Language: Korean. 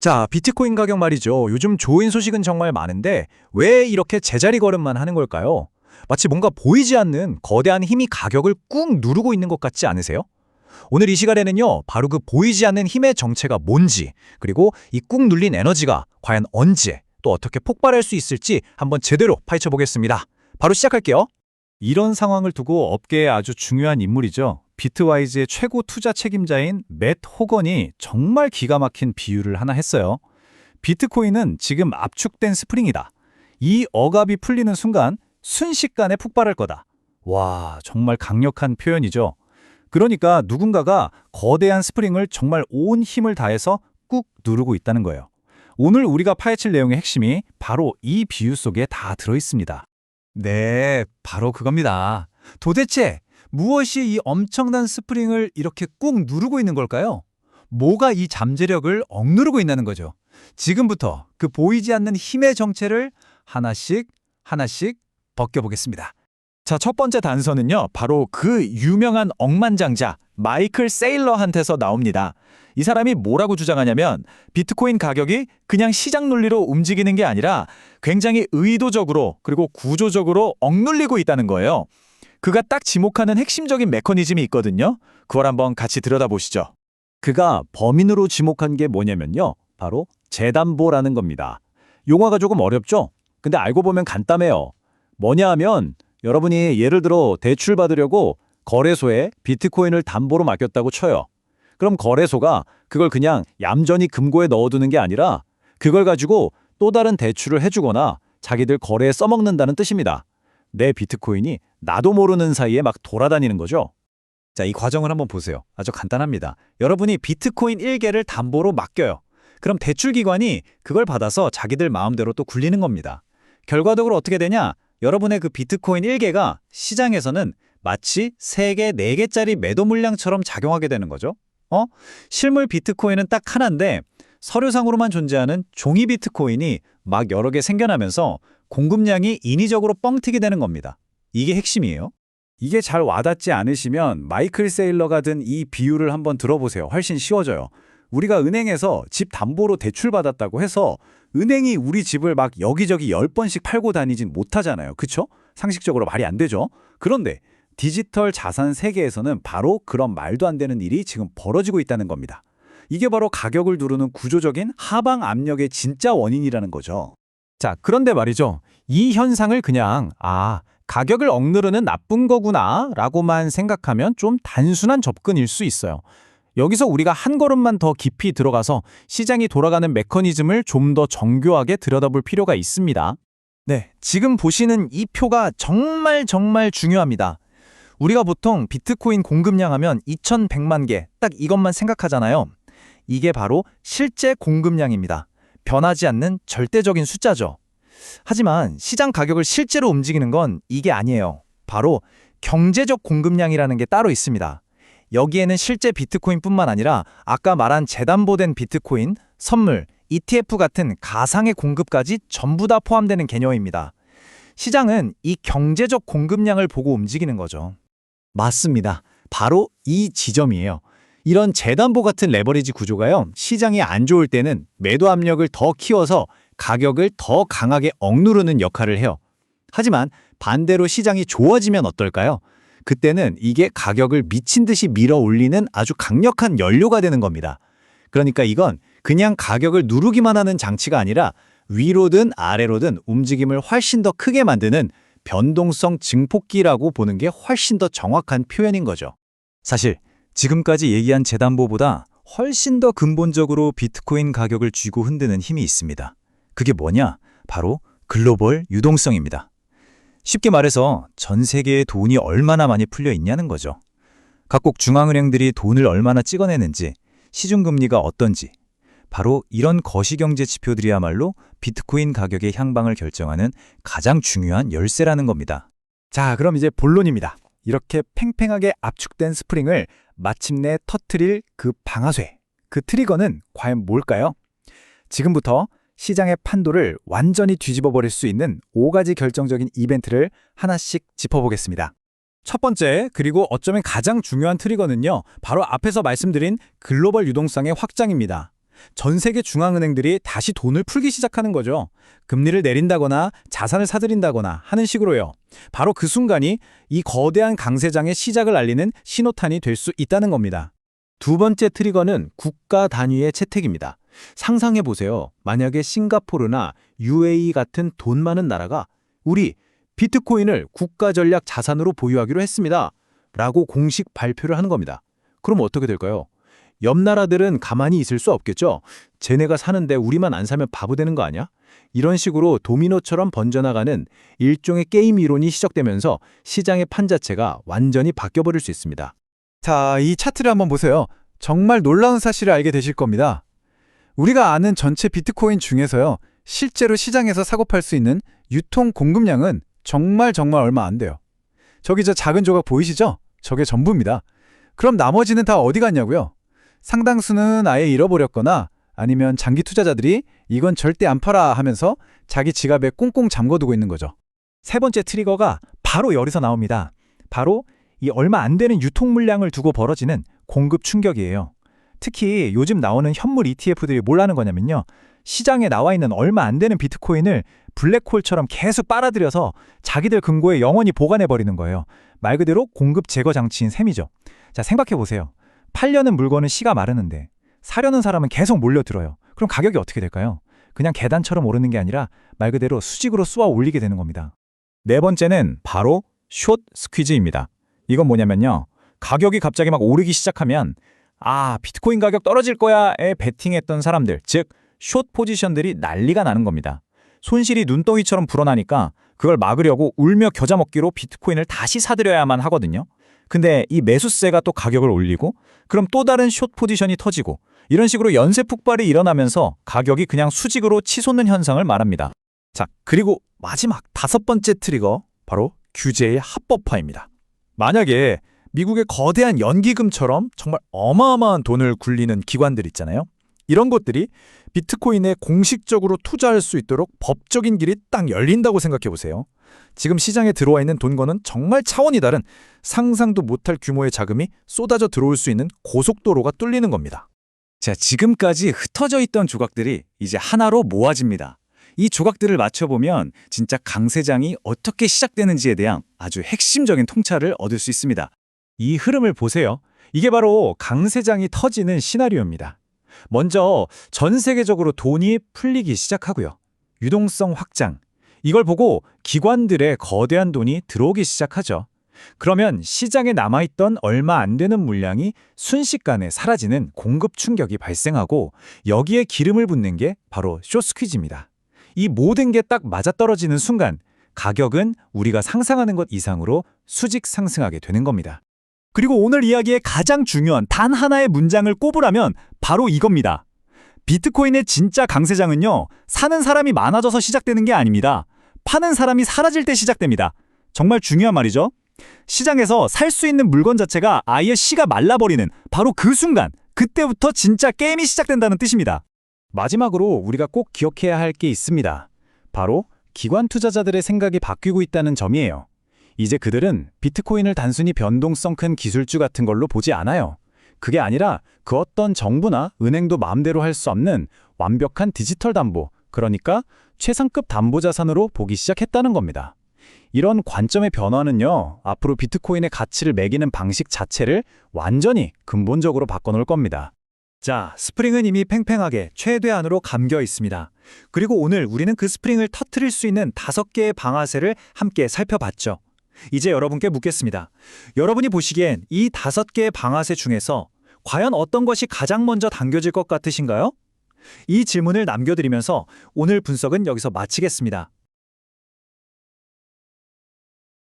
자, 비트코인 가격 말이죠. 요즘 좋은 소식은 정말 많은데 왜 이렇게 제자리 걸음만 하는 걸까요? 마치 뭔가 보이지 않는 거대한 힘이 가격을 꾹 누르고 있는 것 같지 않으세요? 오늘 이 시간에는요, 바로 그 보이지 않는 힘의 정체가 뭔지, 그리고 이 꾹 눌린 에너지가 과연 언제, 또 어떻게 폭발할 수 있을지 한번 제대로 파헤쳐 보겠습니다. 바로 시작할게요. 이런 상황을 두고 업계에 아주 중요한 인물이죠. 비트와이즈의 최고 투자 책임자인 맷 호건이 정말 기가 막힌 비유를 하나 했어요. 비트코인은 지금 압축된 스프링이다. 이 억압이 풀리는 순간 순식간에 폭발할 거다. 와, 정말 강력한 표현이죠. 그러니까 누군가가 거대한 스프링을 정말 온 힘을 다해서 꾹 누르고 있다는 거예요. 오늘 우리가 파헤칠 내용의 핵심이 바로 이 비유 속에 다 들어 있습니다. 네, 바로 그겁니다. 도대체 무엇이 이 엄청난 스프링을 이렇게 꾹 누르고 있는 걸까요? 뭐가 이 잠재력을 억누르고 있다는 거죠. 지금부터 그 보이지 않는 힘의 정체를 하나씩 하나씩 벗겨보겠습니다. 자, 첫 번째 단서는요, 바로 그 유명한 억만장자 마이클 세일러한테서 나옵니다. 이 사람이 뭐라고 주장하냐면 비트코인 가격이 그냥 시장 논리로 움직이는 게 아니라 굉장히 의도적으로 그리고 구조적으로 억눌리고 있다는 거예요. 그가 딱 지목하는 핵심적인 메커니즘이 있거든요. 그걸 한번 같이 들여다보시죠. 그가 범인으로 지목한 게 뭐냐면요, 바로 재담보라는 겁니다. 용어가 조금 어렵죠? 근데 알고 보면 간단해요. 뭐냐 하면 여러분이 예를 들어 대출 받으려고 거래소에 비트코인을 담보로 맡겼다고 쳐요. 그럼 거래소가 그걸 그냥 얌전히 금고에 넣어두는 게 아니라 그걸 가지고 또 다른 대출을 해주거나 자기들 거래에 써먹는다는 뜻입니다. 내 비트코인이 나도 모르는 사이에 막 돌아다니는 거죠. 자, 이 과정을 한번 보세요. 아주 간단합니다. 여러분이 비트코인 1개를 담보로 맡겨요. 그럼 대출기관이 그걸 받아서 자기들 마음대로 또 굴리는 겁니다. 결과적으로 어떻게 되냐? 여러분의 그 비트코인 1개가 시장에서는 마치 3개, 4개짜리 매도 물량처럼 작용하게 되는 거죠. 실물 비트코인은 딱 하나인데 서류상으로만 존재하는 종이 비트코인이 막 여러 개 생겨나면서 공급량이 인위적으로 뻥튀기 되는 겁니다. 이게 핵심이에요. 이게 잘 와닿지 않으시면 마이클 세일러가 든 이 비유를 한번 들어보세요. 훨씬 쉬워져요. 우리가 은행에서 집 담보로 대출받았다고 해서 은행이 우리 집을 막 여기저기 10번씩 팔고 다니진 못하잖아요. 그쵸? 상식적으로 말이 안 되죠. 그런데 디지털 자산 세계에서는 바로 그런 말도 안 되는 일이 지금 벌어지고 있다는 겁니다. 이게 바로 가격을 누르는 구조적인 하방 압력의 진짜 원인이라는 거죠. 자, 그런데 말이죠. 이 현상을 그냥 가격을 억누르는 나쁜 거구나 라고만 생각하면 좀 단순한 접근일 수 있어요. 여기서 우리가 한 걸음만 더 깊이 들어가서 시장이 돌아가는 메커니즘을 좀 더 정교하게 들여다볼 필요가 있습니다. 네, 지금 보시는 이 표가 정말 중요합니다. 우리가 보통 비트코인 공급량 하면 2100만 개, 딱 이것만 생각하잖아요. 이게 바로 실제 공급량입니다. 변하지 않는 절대적인 숫자죠. 하지만 시장 가격을 실제로 움직이는 건 이게 아니에요. 바로 경제적 공급량이라는 게 따로 있습니다. 여기에는 실제 비트코인뿐만 아니라 아까 말한 재담보된 비트코인, 선물, ETF 같은 가상의 공급까지 전부 다 포함되는 개념입니다. 시장은 이 경제적 공급량을 보고 움직이는 거죠. 맞습니다. 바로 이 지점이에요. 이런 재담보 같은 레버리지 구조가요, 시장이 안 좋을 때는 매도 압력을 더 키워서 가격을 더 강하게 억누르는 역할을 해요. 하지만 반대로 시장이 좋아지면 어떨까요? 그때는 이게 가격을 미친 듯이 밀어 올리는 아주 강력한 연료가 되는 겁니다. 그러니까 이건 그냥 가격을 누르기만 하는 장치가 아니라 위로든 아래로든 움직임을 훨씬 더 크게 만드는 변동성 증폭기라고 보는 게 훨씬 더 정확한 표현인 거죠. 사실 지금까지 얘기한 재담보보다 훨씬 더 근본적으로 비트코인 가격을 쥐고 흔드는 힘이 있습니다. 그게 뭐냐? 바로 글로벌 유동성입니다. 쉽게 말해서 전 세계에 돈이 얼마나 많이 풀려 있냐는 거죠. 각국 중앙은행들이 돈을 얼마나 찍어내는지, 시중금리가 어떤지, 바로 이런 거시경제 지표들이야말로 비트코인 가격의 향방을 결정하는 가장 중요한 열쇠라는 겁니다. 자, 그럼 이제 본론입니다. 이렇게 팽팽하게 압축된 스프링을 마침내 터뜨릴 그 방아쇠, 그 트리거는 과연 뭘까요? 지금부터 시장의 판도를 완전히 뒤집어 버릴 수 있는 5가지 결정적인 이벤트를 하나씩 짚어보겠습니다. 첫 번째, 그리고 어쩌면 가장 중요한 트리거는요, 바로 앞에서 말씀드린 글로벌 유동성의 확장입니다. 전 세계 중앙은행들이 다시 돈을 풀기 시작하는 거죠. 금리를 내린다거나 자산을 사들인다거나 하는 식으로요. 바로 그 순간이 이 거대한 강세장의 시작을 알리는 신호탄이 될 수 있다는 겁니다. 두 번째 트리거는 국가 단위의 채택입니다. 상상해 보세요. 만약에 싱가포르나 UAE 같은 돈 많은 나라가 우리 비트코인을 국가 전략 자산으로 보유하기로 했습니다. 라고 공식 발표를 하는 겁니다. 그럼 어떻게 될까요? 옆 나라들은 가만히 있을 수 없겠죠. 쟤네가 사는데 우리만 안 사면 바보 되는 거 아니야? 이런 식으로 도미노처럼 번져나가는 일종의 게임 이론이 시작되면서 시장의 판 자체가 완전히 바뀌어버릴 수 있습니다. 자, 이 차트를 한번 보세요. 정말 놀라운 사실을 알게 되실 겁니다. 우리가 아는 전체 비트코인 중에서요, 실제로 시장에서 사고 팔 수 있는 유통 공급량은 정말 얼마 안 돼요. 저기 저 작은 조각 보이시죠? 저게 전부입니다. 그럼 나머지는 다 어디 갔냐고요? 상당수는 아예 잃어버렸거나 아니면 장기 투자자들이 이건 절대 안 팔아 하면서 자기 지갑에 꽁꽁 잠궈두고 있는 거죠. 세 번째 트리거가 바로 여기서 나옵니다. 바로 이 얼마 안 되는 유통 물량을 두고 벌어지는 공급 충격이에요. 특히 요즘 나오는 현물 ETF들이 뭘 하는 거냐면요. 시장에 나와 있는 얼마 안 되는 비트코인을 블랙홀처럼 계속 빨아들여서 자기들 금고에 영원히 보관해버리는 거예요. 말 그대로 공급 제거 장치인 셈이죠. 자, 생각해 보세요. 팔려는 물건은 씨가 마르는데 사려는 사람은 계속 몰려들어요. 그럼 가격이 어떻게 될까요? 그냥 계단처럼 오르는 게 아니라 말 그대로 수직으로 쏘아 올리게 되는 겁니다. 네 번째는 바로 숏 스퀴즈입니다. 이건 뭐냐면요. 가격이 갑자기 막 오르기 시작하면 비트코인 가격 떨어질 거야에 베팅했던 사람들, 즉 숏 포지션들이 난리가 나는 겁니다. 손실이 눈덩이처럼 불어나니까 그걸 막으려고 울며 겨자 먹기로 비트코인을 다시 사들여야만 하거든요. 근데 이 매수세가 또 가격을 올리고 그럼 또 다른 숏 포지션이 터지고 이런 식으로 연쇄 폭발이 일어나면서 가격이 그냥 수직으로 치솟는 현상을 말합니다. 자, 그리고 마지막 다섯 번째 트리거, 바로 규제의 합법화입니다. 만약에 미국의 거대한 연기금처럼 정말 어마어마한 돈을 굴리는 기관들 있잖아요. 이런 것들이 비트코인에 공식적으로 투자할 수 있도록 법적인 길이 딱 열린다고 생각해 보세요. 지금 시장에 들어와 있는 돈과는 정말 차원이 다른 상상도 못할 규모의 자금이 쏟아져 들어올 수 있는 고속도로가 뚫리는 겁니다. 자, 지금까지 흩어져 있던 조각들이 이제 하나로 모아집니다. 이 조각들을 맞춰보면 진짜 강세장이 어떻게 시작되는지에 대한 아주 핵심적인 통찰을 얻을 수 있습니다. 이 흐름을 보세요. 이게 바로 강세장이 터지는 시나리오입니다. 먼저 전 세계적으로 돈이 풀리기 시작하고요. 유동성 확장. 이걸 보고 기관들의 거대한 돈이 들어오기 시작하죠. 그러면 시장에 남아있던 얼마 안 되는 물량이 순식간에 사라지는 공급 충격이 발생하고 여기에 기름을 붓는 게 바로 숏스퀴즈입니다. 이 모든 게 딱 맞아떨어지는 순간 가격은 우리가 상상하는 것 이상으로 수직 상승하게 되는 겁니다. 그리고 오늘 이야기의 가장 중요한 단 하나의 문장을 꼽으라면 바로 이겁니다. 비트코인의 진짜 강세장은요, 사는 사람이 많아져서 시작되는 게 아닙니다. 파는 사람이 사라질 때 시작됩니다. 정말 중요한 말이죠. 시장에서 살 수 있는 물건 자체가 아예 씨가 말라버리는 바로 그 순간, 그때부터 진짜 게임이 시작된다는 뜻입니다. 마지막으로 우리가 꼭 기억해야 할 게 있습니다. 바로 기관 투자자들의 생각이 바뀌고 있다는 점이에요. 이제 그들은 비트코인을 단순히 변동성 큰 기술주 같은 걸로 보지 않아요. 그게 아니라 그 어떤 정부나 은행도 마음대로 할 수 없는 완벽한 디지털 담보, 그러니까 최상급 담보 자산으로 보기 시작했다는 겁니다. 이런 관점의 변화는요, 앞으로 비트코인의 가치를 매기는 방식 자체를 완전히 근본적으로 바꿔놓을 겁니다. 자, 스프링은 이미 팽팽하게 최대한으로 감겨 있습니다. 그리고 오늘 우리는 그 스프링을 터트릴 수 있는 5개의 방아쇠를 함께 살펴봤죠. 이제 여러분께 묻겠습니다. 여러분이 보시기엔 이 5개의 방아쇠 중에서 과연 어떤 것이 가장 먼저 당겨질 것 같으신가요? 이 질문을 남겨드리면서 오늘 분석은 여기서 마치겠습니다.